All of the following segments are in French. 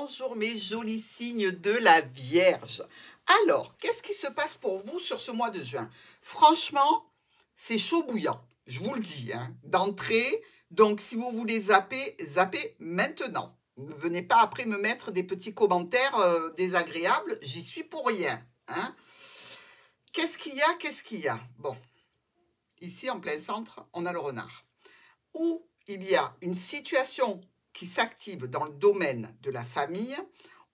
bonjour mes jolis signes de la Vierge. Alors, qu'est-ce qui se passe pour vous sur ce mois de juin? Franchement, c'est chaud bouillant, je vous le dis, hein, d'entrée. Donc, si vous voulez zapper, zappez maintenant. Ne venez pas après me mettre des petits commentaires désagréables, j'y suis pour rien. Hein. Qu'est-ce qu'il y a? Qu'est-ce qu'il y a? Bon, ici en plein centre, on a le renard. Où il y a une situation qui s'active dans le domaine de la famille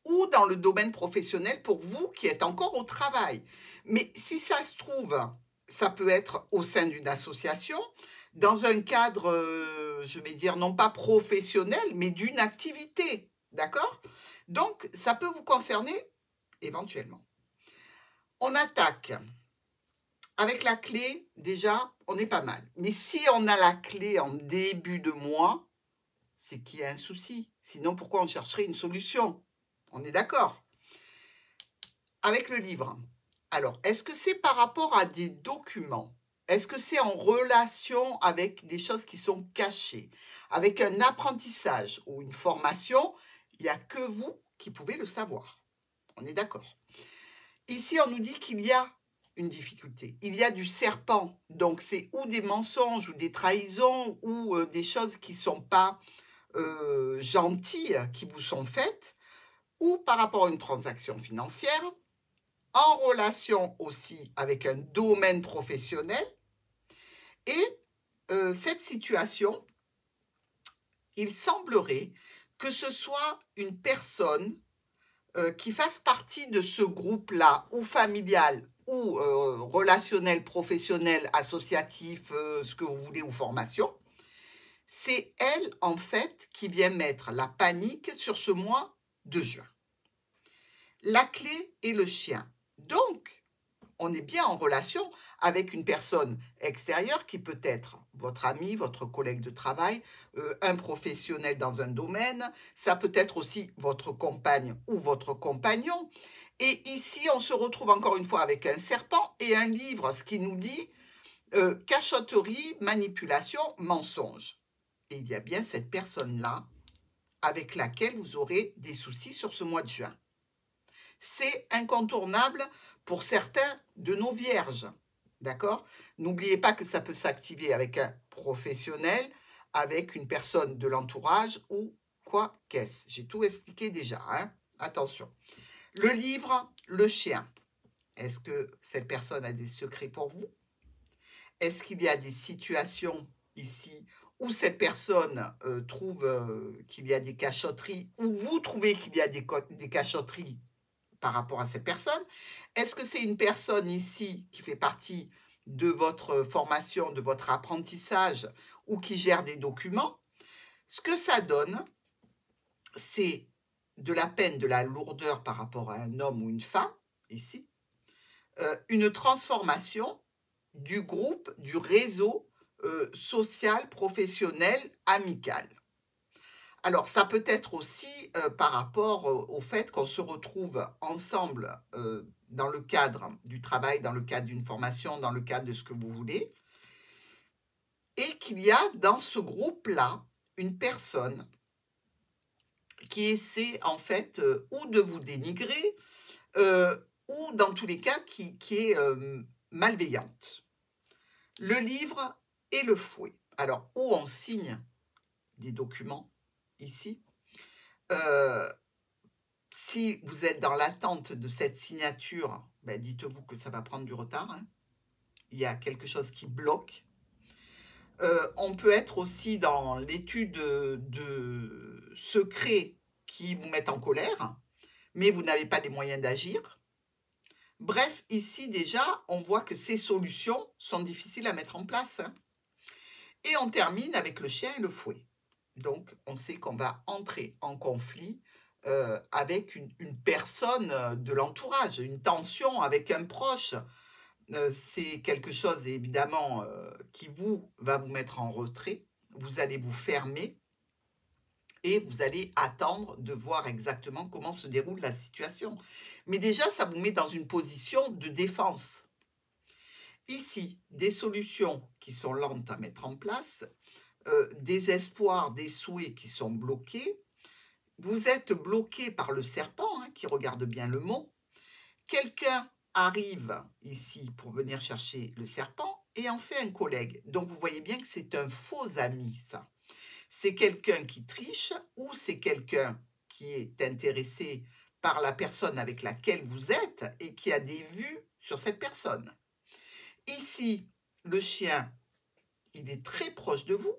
ou dans le domaine professionnel pour vous qui êtes encore au travail. Mais si ça se trouve, ça peut être au sein d'une association, dans un cadre, je vais dire, non pas professionnel, mais d'une activité, d'accord? Donc, ça peut vous concerner éventuellement. On attaque. Avec la clé, déjà, on est pas mal. Mais si on a la clé en début de mois, c'est qu'il y a un souci. Sinon, pourquoi on chercherait une solution? On est d'accord? Avec le livre. Alors, est-ce que c'est par rapport à des documents? Est-ce que c'est en relation avec des choses qui sont cachées? Avec un apprentissage ou une formation, il n'y a que vous qui pouvez le savoir. On est d'accord? Ici, on nous dit qu'il y a une difficulté. Il y a du serpent, donc c'est ou des mensonges ou des trahisons ou des choses qui ne sont pas gentilles qui vous sont faites, ou par rapport à une transaction financière, en relation aussi avec un domaine professionnel. Et cette situation, il semblerait que ce soit une personne qui fasse partie de ce groupe-là, ou familial, ou relationnel, professionnel, associatif, ce que vous voulez, ou formation, c'est elle, en fait, qui vient mettre la panique sur ce mois de juin. La clé est le chien. Donc, on est bien en relation avec une personne extérieure qui peut être votre ami, votre collègue de travail, un professionnel dans un domaine, ça peut être aussi votre compagne ou votre compagnon. Et ici, on se retrouve encore une fois avec un serpent et un livre, ce qui nous dit cachotterie, manipulation, mensonge. Et il y a bien cette personne-là avec laquelle vous aurez des soucis sur ce mois de juin. C'est incontournable pour certains de nos vierges, d'accord? N'oubliez pas que ça peut s'activer avec un professionnel, avec une personne de l'entourage ou quoi qu'est-ce. J'ai tout expliqué déjà, hein? Attention. Le livre, le chien. Est-ce que cette personne a des secrets pour vous? Est-ce qu'il y a des situations ici où cette personne trouve qu'il y a des cachotteries, ou vous trouvez qu'il y a des cachotteries par rapport à cette personne? Est-ce que c'est une personne ici qui fait partie de votre formation, de votre apprentissage, ou qui gère des documents? Ce que ça donne, c'est de la peine, de la lourdeur par rapport à un homme ou une femme, ici, une transformation du groupe, du réseau social, professionnel, amical. Alors, ça peut être aussi par rapport au fait qu'on se retrouve ensemble dans le cadre du travail, dans le cadre d'une formation, dans le cadre de ce que vous voulez, et qu'il y a dans ce groupe-là une personne qui essaie en fait ou de vous dénigrer, ou dans tous les cas qui est malveillante. Le livre et le fouet. Alors, où on signe des documents, ici, si vous êtes dans l'attente de cette signature, ben dites-vous que ça va prendre du retard. Hein. Il y a quelque chose qui bloque. On peut être aussi dans l'étude de secrets qui vous mettent en colère, mais vous n'avez pas les moyens d'agir. Bref, ici déjà, on voit que ces solutions sont difficiles à mettre en place. Hein. Et on termine avec le chien et le fouet. Donc, on sait qu'on va entrer en conflit avec une personne de l'entourage, une tension avec un proche. C'est quelque chose, évidemment, qui va vous mettre en retrait. Vous allez vous fermer et vous allez attendre de voir exactement comment se déroule la situation. Mais déjà, ça vous met dans une position de défense. Ici, des solutions qui sont lentes à mettre en place, des espoirs, des souhaits qui sont bloqués, vous êtes bloqué par le serpent, hein, qui regarde bien le mont. Quelqu'un arrive ici pour venir chercher le serpent et en fait un collègue. Donc, vous voyez bien que c'est un faux ami, ça. C'est quelqu'un qui triche ou c'est quelqu'un qui est intéressé par la personne avec laquelle vous êtes et qui a des vues sur cette personne. Ici, le chien, il est très proche de vous,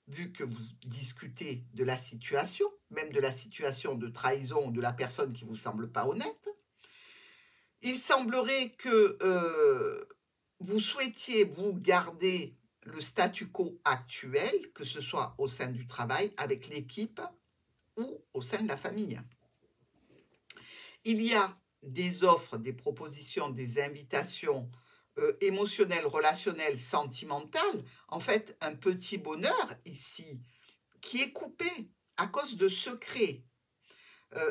vu que vous discutez de la situation, même de la situation de trahison de la personne qui ne vous semble pas honnête. Il semblerait que vous souhaitiez vous garder le statu quo actuel, que ce soit au sein du travail, avec l'équipe ou au sein de la famille. Il y a des offres, des propositions, des invitations émotionnelles, relationnelles, sentimentales. En fait, un petit bonheur ici qui est coupé à cause de secrets.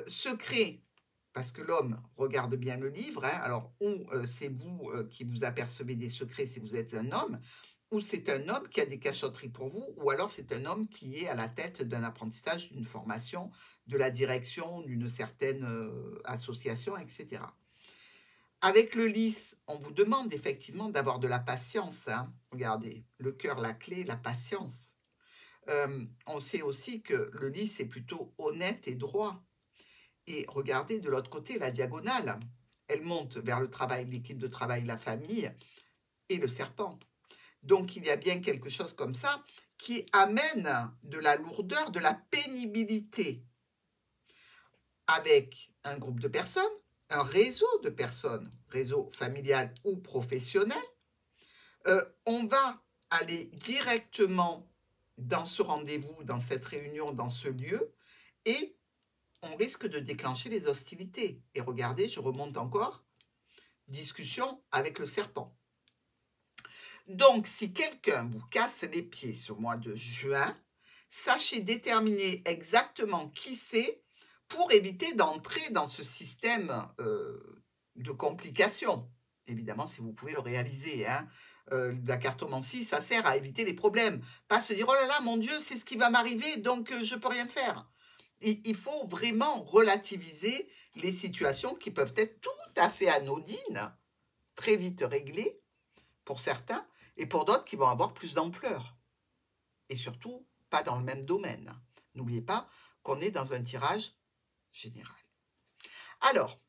Secrets, parce que l'homme regarde bien le livre, hein, alors ou c'est vous qui vous apercevez des secrets si vous êtes un homme, ou c'est un homme qui a des cachotteries pour vous, ou alors c'est un homme qui est à la tête d'un apprentissage, d'une formation, de la direction d'une certaine association, etc. Avec le lys, on vous demande effectivement d'avoir de la patience. Hein. Regardez, le cœur, la clé, la patience. On sait aussi que le lys est plutôt honnête et droit. Et regardez de l'autre côté, la diagonale. Elle monte vers le travail, l'équipe de travail, la famille et le serpent. Donc, il y a bien quelque chose comme ça qui amène de la lourdeur, de la pénibilité avec un groupe de personnes, un réseau de personnes, réseau familial ou professionnel. On va aller directement dans ce rendez-vous, dans cette réunion, dans ce lieu, et on risque de déclencher les hostilités. Et regardez, je remonte encore, discussion avec le serpent. Donc, si quelqu'un vous casse les pieds ce mois de juin, sachez déterminer exactement qui c'est pour éviter d'entrer dans ce système de complications. Évidemment, si vous pouvez le réaliser. Hein. La cartomancie, ça sert à éviter les problèmes. Pas se dire, oh là là, mon Dieu, c'est ce qui va m'arriver, donc je ne peux rien faire. Et il faut vraiment relativiser les situations qui peuvent être tout à fait anodines, très vite réglées pour certains, et pour d'autres qui vont avoir plus d'ampleur. Et surtout, pas dans le même domaine. N'oubliez pas qu'on est dans un tirage général. Alors,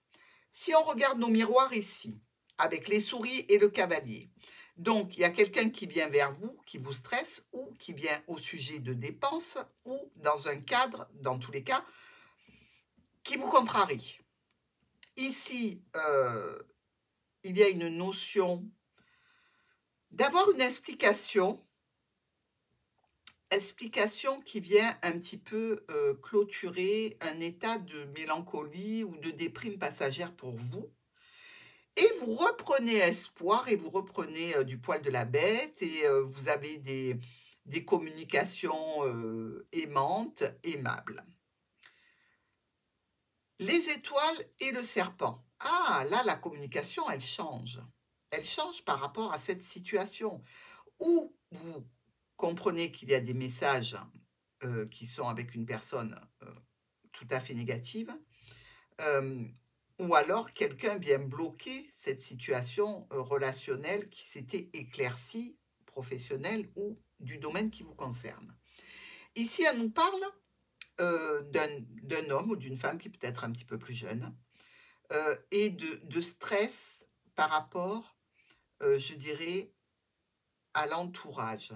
si on regarde nos miroirs ici, avec les souris et le cavalier, donc il y a quelqu'un qui vient vers vous, qui vous stresse, ou qui vient au sujet de dépenses, ou dans un cadre, dans tous les cas, qui vous contrarie. Ici, il y a une notion d'avoir une explication qui vient un petit peu clôturer un état de mélancolie ou de déprime passagère pour vous. Et vous reprenez espoir et vous reprenez du poil de la bête et vous avez des communications aimantes, aimables. Les étoiles et le serpent. Ah, là, la communication, elle change. Elle change par rapport à cette situation où vous comprenez qu'il y a des messages qui sont avec une personne tout à fait négative, ou alors quelqu'un vient bloquer cette situation relationnelle qui s'était éclaircie, professionnelle ou du domaine qui vous concerne. Ici, elle nous parle d'un homme ou d'une femme qui peut être un petit peu plus jeune et de stress par rapport, je dirais, à l'entourage,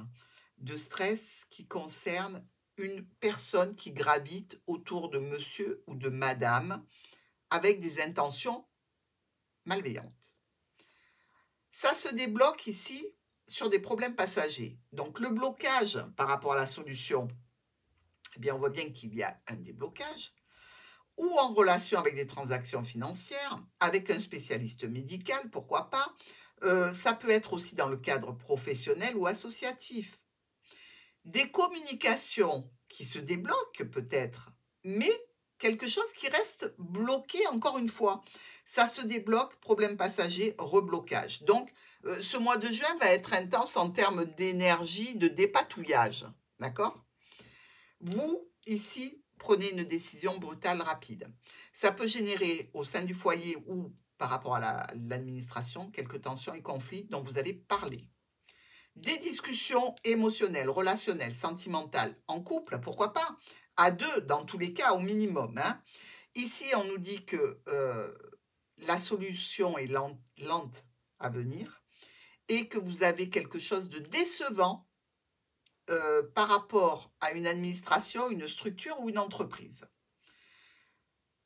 de stress qui concerne une personne qui gravite autour de monsieur ou de madame avec des intentions malveillantes. Ça se débloque ici sur des problèmes passagers. Donc le blocage par rapport à la solution, eh bien on voit bien qu'il y a un déblocage, ou en relation avec des transactions financières, avec un spécialiste médical, pourquoi pas. Ça peut être aussi dans le cadre professionnel ou associatif. Des communications qui se débloquent peut-être, mais quelque chose qui reste bloqué encore une fois. Ça se débloque, problème passager, reblocage. Donc, ce mois de juin va être intense en termes d'énergie, de dépatouillage. D'accord ? Vous, ici, prenez une décision brutale, rapide. Ça peut générer au sein du foyer ou par rapport à l'administration quelques tensions et conflits dont vous allez parler. Des discussions émotionnelles, relationnelles, sentimentales, en couple, pourquoi pas, à deux, dans tous les cas, au minimum. Hein. Ici, on nous dit que la solution est lente à venir et que vous avez quelque chose de décevant par rapport à une administration, une structure ou une entreprise.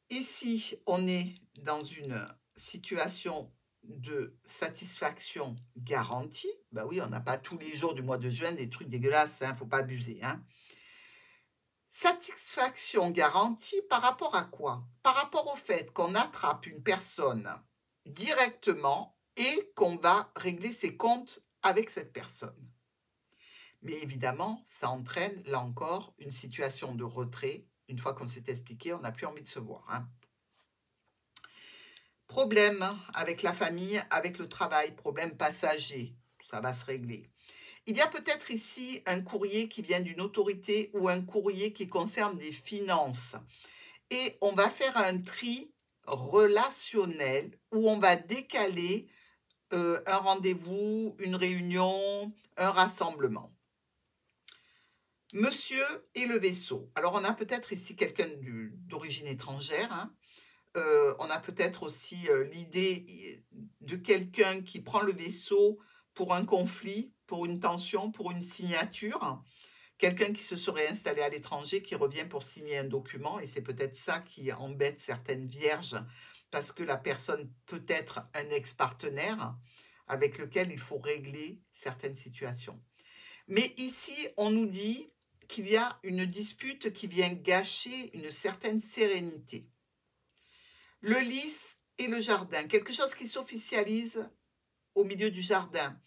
Ici, on est dans une situation de satisfaction garantie. Ben oui, on n'a pas tous les jours du mois de juin des trucs dégueulasses, il ne faut pas abuser. Hein. Satisfaction garantie par rapport à quoi? Par rapport au fait qu'on attrape une personne directement et qu'on va régler ses comptes avec cette personne. Mais évidemment, ça entraîne, là encore, une situation de retrait. Une fois qu'on s'est expliqué, on n'a plus envie de se voir. Hein. Problème avec la famille, avec le travail, problème passager, ça va se régler. Il y a peut-être ici un courrier qui vient d'une autorité ou un courrier qui concerne des finances. Et on va faire un tri relationnel où on va décaler un rendez-vous, une réunion, un rassemblement. Monsieur et le vaisseau. Alors, on a peut-être ici quelqu'un d'origine étrangère. Hein. On a peut-être aussi l'idée de quelqu'un qui prend le vaisseau pour un conflit, pour une tension, pour une signature. Quelqu'un qui se serait installé à l'étranger, qui revient pour signer un document. Et c'est peut-être ça qui embête certaines vierges, parce que la personne peut être un ex-partenaire avec lequel il faut régler certaines situations. Mais ici, on nous dit qu'il y a une dispute qui vient gâcher une certaine sérénité. Le lys et le jardin, quelque chose qui s'officialise au milieu du jardin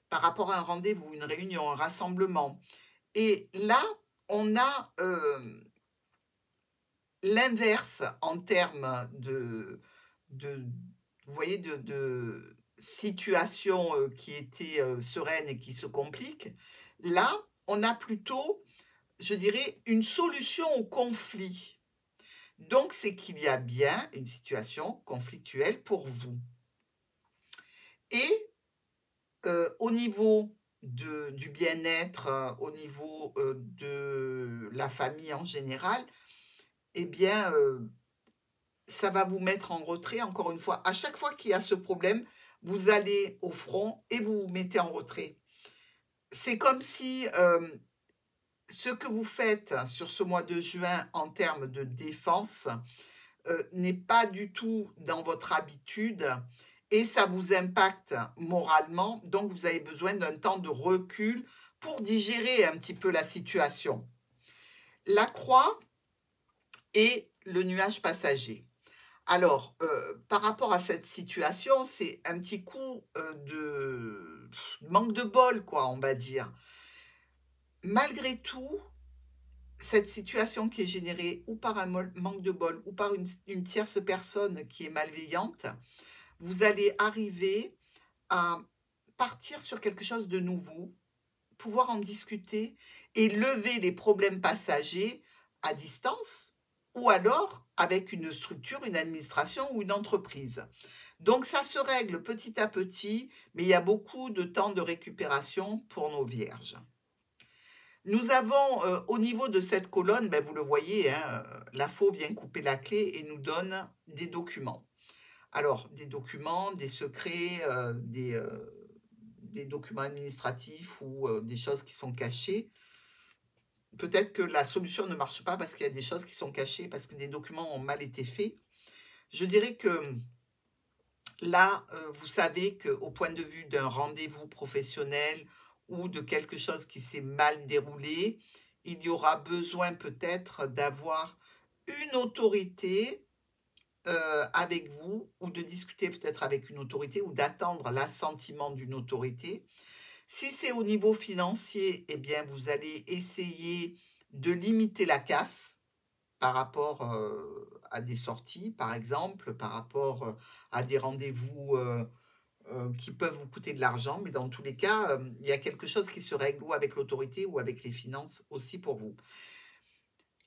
par rapport à un rendez-vous, une réunion, un rassemblement. Et là, on a l'inverse en termes vous voyez, de situation qui était sereine et qui se complique. Là, on a plutôt, je dirais, une solution au conflit. Donc, c'est qu'il y a bien une situation conflictuelle pour vous. Et au niveau du bien-être, au niveau de la famille en général, eh bien, ça va vous mettre en retrait, encore une fois. À chaque fois qu'il y a ce problème, vous allez au front et vous vous mettez en retrait. C'est comme si ce que vous faites sur ce mois de juin en termes de défense n'est pas du tout dans votre habitude et ça vous impacte moralement. Donc, vous avez besoin d'un temps de recul pour digérer un petit peu la situation. La croix et le nuage passager. Alors, par rapport à cette situation, c'est un petit coup de manque de bol, quoi, on va dire. Malgré tout, cette situation qui est générée ou par un manque de bol ou par une tierce personne qui est malveillante, vous allez arriver à partir sur quelque chose de nouveau, pouvoir en discuter et lever les problèmes passagers à distance ou alors avec une structure, une administration ou une entreprise. Donc ça se règle petit à petit, mais il y a beaucoup de temps de récupération pour nos vierges. Nous avons au niveau de cette colonne, ben vous le voyez, hein, la faux vient couper la clé et nous donne des documents. Alors, des documents, des secrets, des documents administratifs ou des choses qui sont cachées. Peut-être que la solution ne marche pas parce qu'il y a des choses qui sont cachées, parce que des documents ont mal été faits. Je dirais que là, vous savez qu'au point de vue d'un rendez-vous professionnel ou de quelque chose qui s'est mal déroulé, il y aura besoin peut-être d'avoir une autorité avec vous ou de discuter peut-être avec une autorité ou d'attendre l'assentiment d'une autorité. Si c'est au niveau financier, eh bien, vous allez essayer de limiter la casse par rapport à des sorties, par exemple, par rapport à des rendez-vous qui peuvent vous coûter de l'argent, mais dans tous les cas, il y a quelque chose qui se règle ou avec l'autorité ou avec les finances aussi pour vous.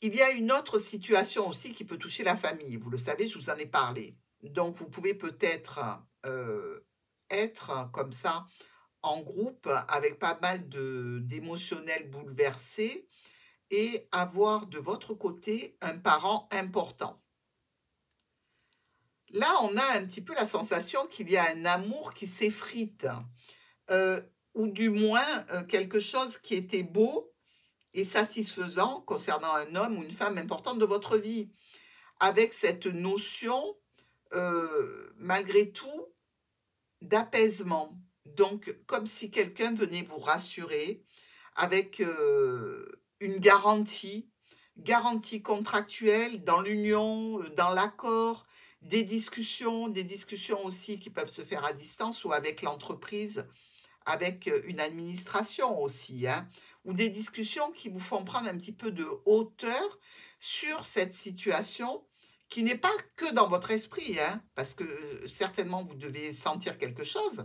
Il y a une autre situation aussi qui peut toucher la famille. Vous le savez, je vous en ai parlé. Donc, vous pouvez peut-être être comme ça en groupe avec pas mal d'émotionnels bouleversés et avoir de votre côté un parent important. Là, on a un petit peu la sensation qu'il y a un amour qui s'effrite, ou du moins quelque chose qui était beau et satisfaisant concernant un homme ou une femme importante de votre vie, avec cette notion, malgré tout, d'apaisement. Donc, comme si quelqu'un venait vous rassurer avec une garantie contractuelle dans l'union, dans l'accord, des discussions aussi qui peuvent se faire à distance ou avec l'entreprise, avec une administration aussi, hein, ou des discussions qui vous font prendre un petit peu de hauteur sur cette situation qui n'est pas que dans votre esprit, hein, parce que certainement vous devez sentir quelque chose.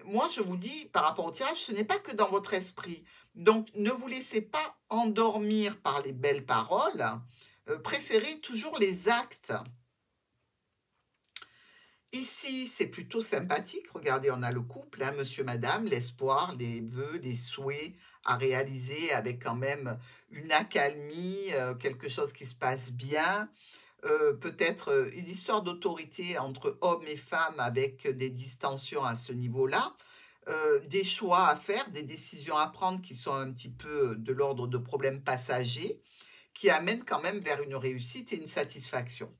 Moi, je vous dis, par rapport au tirage, ce n'est pas que dans votre esprit. Donc, ne vous laissez pas endormir par les belles paroles. Préférez toujours les actes. Ici, c'est plutôt sympathique. Regardez, on a le couple, hein, monsieur, madame, l'espoir, les vœux, les souhaits à réaliser avec quand même une accalmie, quelque chose qui se passe bien. Peut-être une histoire d'autorité entre hommes et femmes avec des distensions à ce niveau-là. Des choix à faire, des décisions à prendre qui sont un petit peu de l'ordre de problèmes passagers, qui amènent quand même vers une réussite et une satisfaction.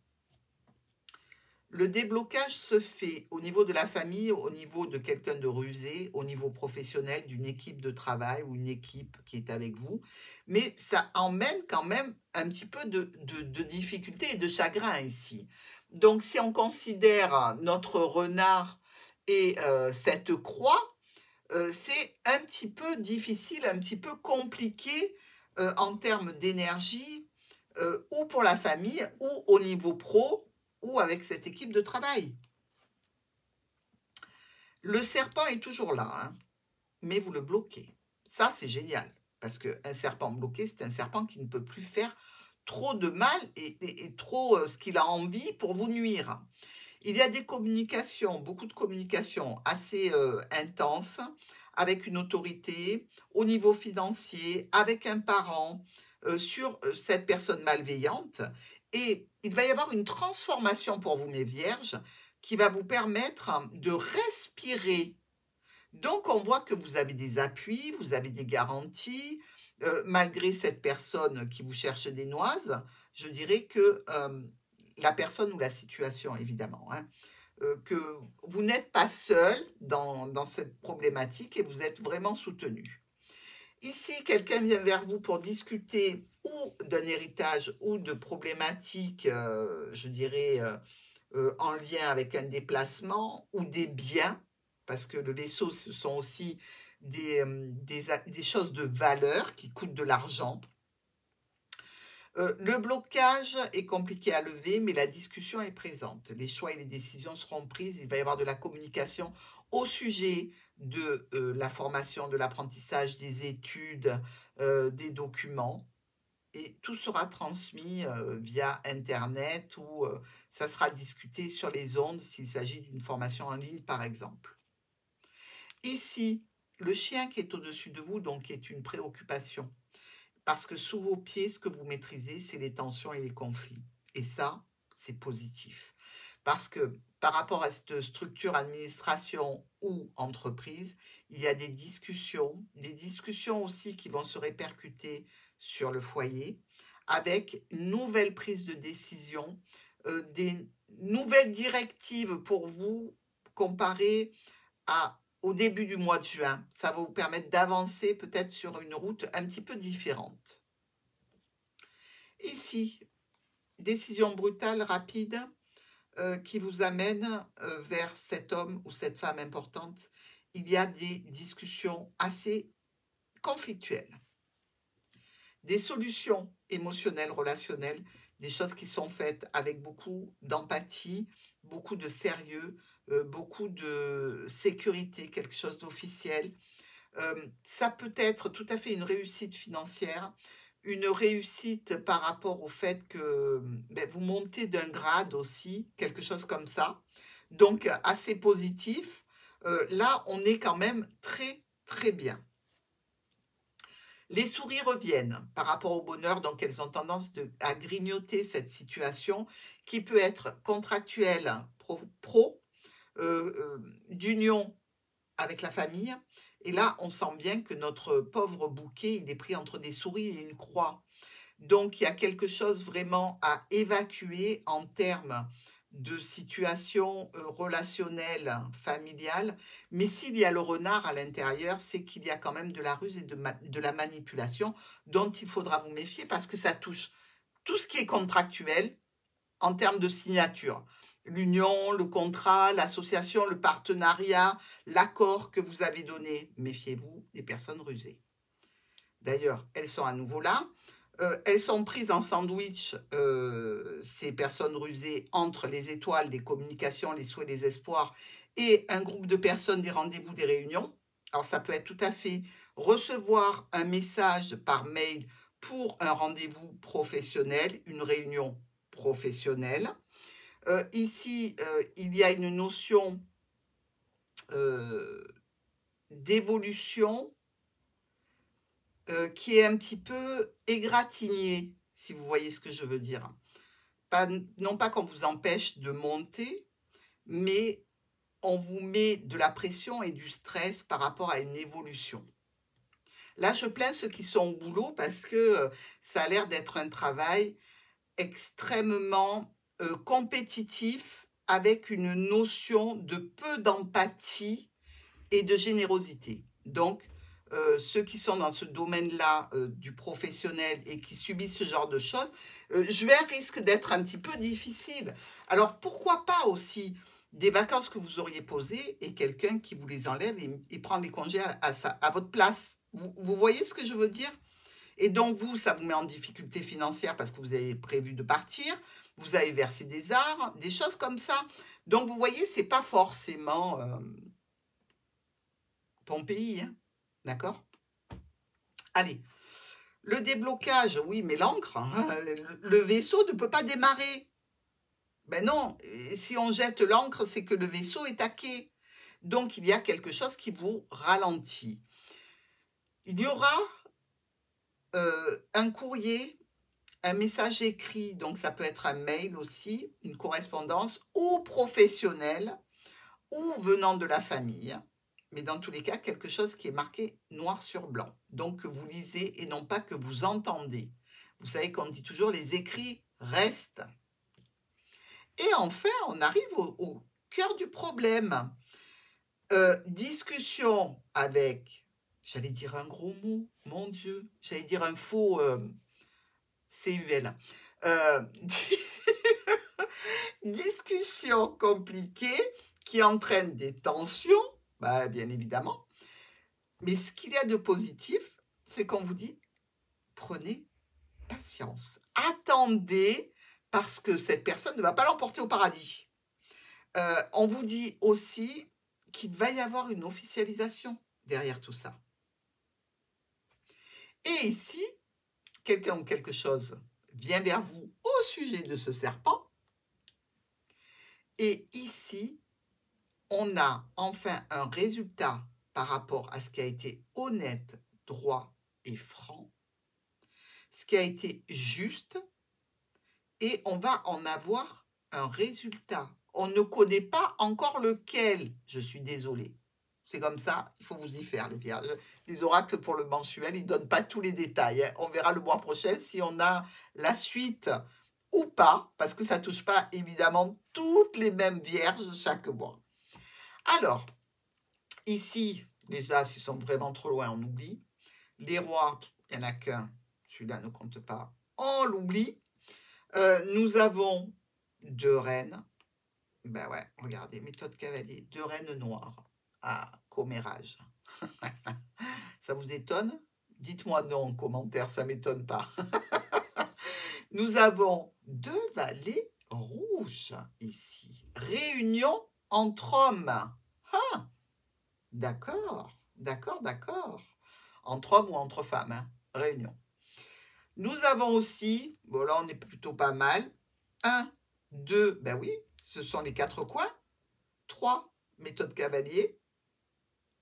Le déblocage se fait au niveau de la famille, au niveau de quelqu'un de rusé, au niveau professionnel, d'une équipe de travail ou une équipe qui est avec vous. Mais ça emmène quand même un petit peu de difficulté et de chagrin ici. Donc, si on considère notre renard et cette croix, c'est un petit peu difficile, un petit peu compliqué en termes d'énergie, ou pour la famille, ou au niveau pro, ou avec cette équipe de travail. Le serpent est toujours là, hein, mais vous le bloquez. Ça, c'est génial, parce qu'un serpent bloqué, c'est un serpent qui ne peut plus faire trop de mal et trop ce qu'il a envie pour vous nuire. Il y a des communications, beaucoup de communications assez intenses, avec une autorité, au niveau financier, avec un parent, sur cette personne malveillante. Et il va y avoir une transformation pour vous, mes vierges, qui va vous permettre de respirer. Donc, on voit que vous avez des appuis, vous avez des garanties, malgré cette personne qui vous cherche des noises. Je dirais que la personne ou la situation, évidemment, hein, que vous n'êtes pas seul dans cette problématique et vous êtes vraiment soutenu. Ici, quelqu'un vient vers vous pour discuter ou d'un héritage ou de problématiques, je dirais, en lien avec un déplacement ou des biens, parce que le vaisseau, ce sont aussi des choses de valeur qui coûtent de l'argent. Le blocage est compliqué à lever, mais la discussion est présente. Les choix et les décisions seront prises. Il va y avoir de la communication au sujet de la formation, de l'apprentissage, des études, des documents. Et tout sera transmis via Internet ou ça sera discuté sur les ondes s'il s'agit d'une formation en ligne, par exemple. Ici, le chien qui est au-dessus de vous, donc, est une préoccupation. Parce que sous vos pieds, ce que vous maîtrisez, c'est les tensions et les conflits. Et ça, c'est positif. Parce que par rapport à cette structure administration ou entreprise, il y a des discussions aussi qui vont se répercuter sur le foyer, avec une nouvelle prise de décision, des nouvelles directives pour vous comparées au début du mois de juin. Ça va vous permettre d'avancer peut-être sur une route un petit peu différente. Ici, décision brutale, rapide, qui vous amène vers cet homme ou cette femme importante. Il y a des discussions assez conflictuelles. Des solutions émotionnelles, relationnelles, des choses qui sont faites avec beaucoup d'empathie, beaucoup de sérieux, beaucoup de sécurité, quelque chose d'officiel. Ça peut être tout à fait une réussite financière, une réussite par rapport au fait que ben, vous montez d'un grade aussi, quelque chose comme ça. Donc, assez positif. Là, on est quand même très, très bien. Les souris reviennent par rapport au bonheur, donc elles ont tendance à grignoter cette situation qui peut être contractuelle, d'union avec la famille. Et là, on sent bien que notre pauvre bouquet, il est pris entre des souris et une croix. Donc, il y a quelque chose vraiment à évacuer en termes de situation relationnelle, familiale. Mais s'il y a le renard à l'intérieur, c'est qu'il y a quand même de la ruse et de la manipulation dont il faudra vous méfier parce que ça touche tout ce qui est contractuel en termes de signature. L'union, le contrat, l'association, le partenariat, l'accord que vous avez donné. Méfiez-vous des personnes rusées. D'ailleurs, elles sont à nouveau là. Elles sont prises en sandwich, ces personnes rusées, entre les étoiles, les communications, les souhaits, les espoirs, et un groupe de personnes, des rendez-vous, des réunions. Alors, ça peut être tout à fait recevoir un message par mail pour un rendez-vous professionnel, une réunion professionnelle. Ici, il y a une notion d'évolution qui est un petit peu égratignée, si vous voyez ce que je veux dire. Non pas qu'on vous empêche de monter, mais on vous met de la pression et du stress par rapport à une évolution. Là, je plains ceux qui sont au boulot parce que ça a l'air d'être un travail extrêmement compétitif avec une notion de peu d'empathie et de générosité. Donc, ceux qui sont dans ce domaine-là du professionnel et qui subissent ce genre de choses, juin risque d'être un petit peu difficile. Alors, pourquoi pas aussi des vacances que vous auriez posées et quelqu'un qui vous les enlève et prend les congés à votre place. Vous voyez ce que je veux dire? Et donc, vous, ça vous met en difficulté financière parce que vous avez prévu de partir, vous avez versé des arts, des choses comme ça. Donc, vous voyez, ce n'est pas forcément ton pays, hein, d'accord? Allez, le déblocage, oui, mais l'encre, hein, le vaisseau ne peut pas démarrer. Ben non, si on jette l'encre, c'est que le vaisseau est à quai. Donc, il y a quelque chose qui vous ralentit. Il y aura un courrier, un message écrit, donc ça peut être un mail aussi, une correspondance, ou professionnelle, ou venant de la famille, mais dans tous les cas, quelque chose qui est marqué noir sur blanc, donc que vous lisez et non pas que vous entendez. Vous savez qu'on dit toujours les écrits restent. Et enfin, on arrive au cœur du problème. Discussion avec, j'allais dire un gros mot, mon Dieu, j'allais dire un faux CUL. Discussion compliquée qui entraîne des tensions, bah, bien évidemment. Mais ce qu'il y a de positif, c'est qu'on vous dit, prenez patience. Attendez, parce que cette personne ne va pas l'emporter au paradis. On vous dit aussi qu'il va y avoir une officialisation derrière tout ça. Et ici, quelqu'un ou quelque chose vient vers vous au sujet de ce serpent. Et ici, on a enfin un résultat par rapport à ce qui a été honnête, droit et franc, ce qui a été juste, et on va en avoir un résultat. On ne connaît pas encore lequel, je suis désolée. C'est comme ça, il faut vous y faire, les vierges. Les oracles pour le mensuel, ils ne donnent pas tous les détails, hein. On verra le mois prochain si on a la suite ou pas, parce que ça ne touche pas évidemment toutes les mêmes vierges chaque mois. Alors, ici, les as, ils sont vraiment trop loin, on oublie. Les rois, il n'y en a qu'un, celui-là ne compte pas, on l'oublie. Nous avons 2 reines. Ben ouais, regardez, méthode cavalier, 2 reines noires à commérage. Ça vous étonne? Dites-moi non en commentaire, ça ne m'étonne pas. Nous avons 2 valets rouges ici. Réunion entre hommes. Ah, d'accord, d'accord, d'accord. Entre hommes ou entre femmes, hein, réunion. Nous avons aussi, bon là on est plutôt pas mal, 1, 2, ben oui, ce sont les 4 coins. 3, méthode cavalier,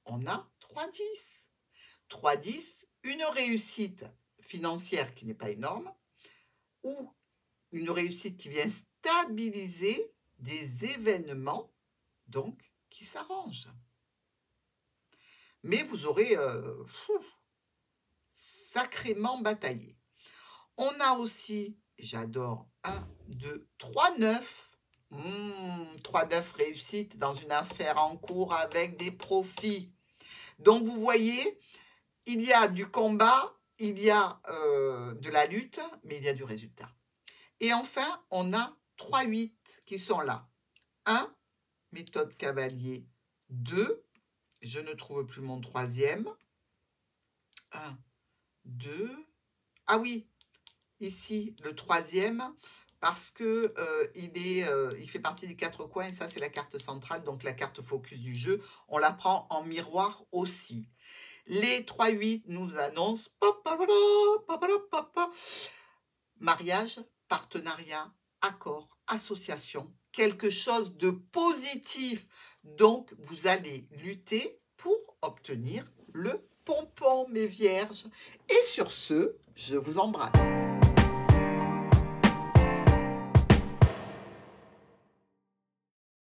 on a 3-10. 3-10, une réussite financière qui n'est pas énorme, ou une réussite qui vient stabiliser des événements, donc, qui s'arrangent. Mais vous aurez sacrément bataillé. On a aussi, j'adore, 1, 2, 3, 9. 3, 9 réussite dans une affaire en cours avec des profits. Donc, vous voyez, il y a du combat, il y a de la lutte, mais il y a du résultat. Et enfin, on a 3, 8 qui sont là. 1, méthode cavalier. 2, je ne trouve plus mon troisième. 1, 2, ah oui, ici, le troisième, parce que il fait partie des 4 coins, et ça, c'est la carte centrale, donc la carte focus du jeu. On la prend en miroir aussi. Les 3-8 nous annoncent mariage, partenariat, accord, association, quelque chose de positif. Donc, vous allez lutter pour obtenir le pompon, mes vierges. Et sur ce, je vous embrasse.